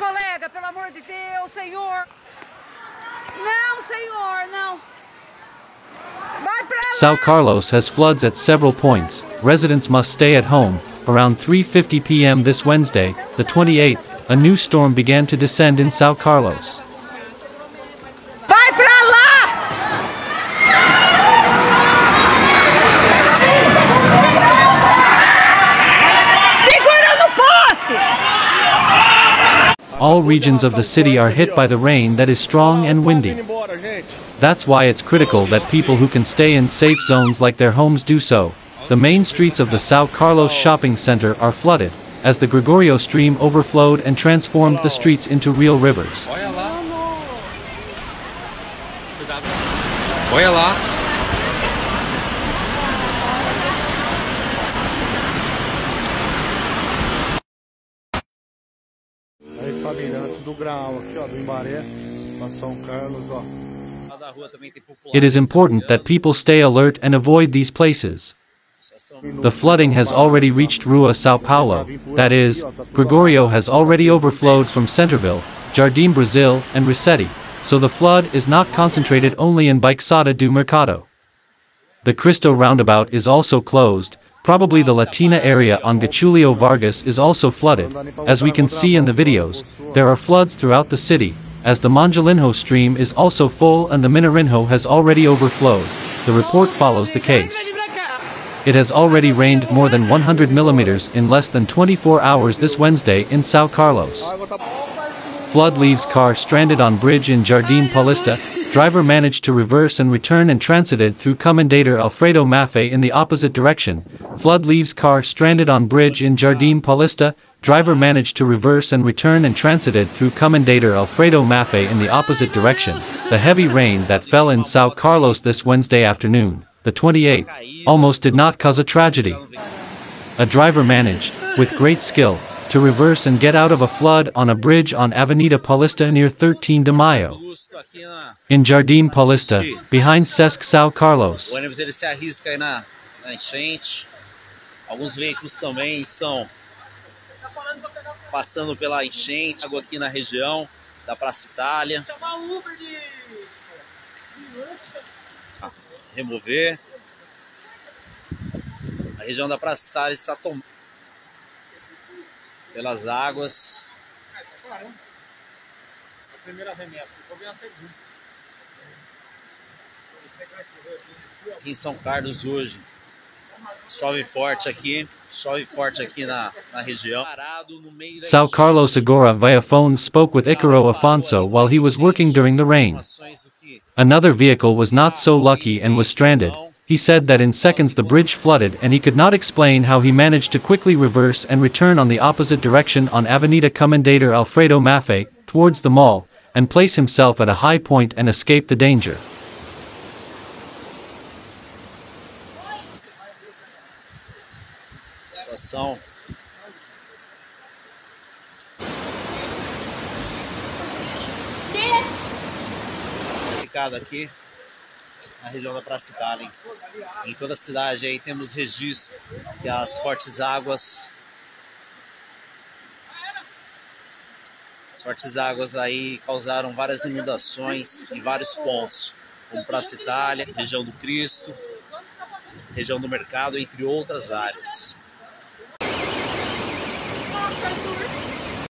colega, pelo amor de Deus, Senhor. Não, Senhor, não. Vai pra lá. São Carlos has floods at several points. Residents must stay at home. Around 3:50 p.m. this Wednesday, the 28th, a new storm began to descend in São Carlos. Vai pra lá. Segura no poste. All regions of the city are hit by the rain that is strong and windy. That's why it's critical that people who can stay in safe zones like their homes do so. The main streets of the São Carlos Shopping Center are flooded, as the Gregório stream overflowed and transformed the streets into real rivers. Olha lá. Aí, família, antes do grau aqui, ó, do Imbaré, pra São Carlos, ó. It is important that people stay alert and avoid these places. The flooding has already reached Rua São Paulo, that is, Gregório has already overflowed from Centreville, Jardim Brasil and Ricetti, so the flood is not concentrated only in Baixada do Mercado. The Cristo roundabout is also closed. Probably the Latina area on Getúlio Vargas is also flooded. As we can see in the videos, there are floods throughout the city, as the Manjalinho stream is also full and the Minarinho has already overflowed. The report follows the case. It has already rained more than 100 millimeters in less than 24 hours this Wednesday in São Carlos. Flood leaves car stranded on bridge in Jardim Paulista. Driver managed to reverse and return and transited through Comendador Alfredo Maffei in the opposite direction. Flood leaves car stranded on bridge in Jardim Paulista. Driver managed to reverse and return and transited through Comendador Alfredo Maffei in the opposite direction. The heavy rain that fell in São Carlos this Wednesday afternoon, the 28th, almost did not cause a tragedy. A driver managed, with great skill, to reverse and get out of a flood on a bridge on Avenida Paulista near 13 de Maio. In Jardim Paulista, behind Sesc São Carlos. O ônibus ele se arrisca aí na enchente. Alguns veículos também estão passando pela enchente. Água aqui na região da Praça Itália. Remover. A região da Praça Itália está tomada pelas águas. Aqui em São Carlos hoje chove forte aqui na região. São Carlos agora via phone spoke with Icaro Afonso while he was working during the rain. Another vehicle was not so lucky and was stranded. He said that in seconds the bridge flooded and he could not explain how he managed to quickly reverse and return on the opposite direction on Avenida Comendador Alfredo Maffei, towards the mall, and place himself at a high point and escape the danger. Situação complicada aqui na região da Praça Itália. Em toda a cidade aí temos registro que as fortes águas aí causaram várias inundações em vários pontos, como Praça Itália, região do Cristo, região do Mercado, entre outras áreas.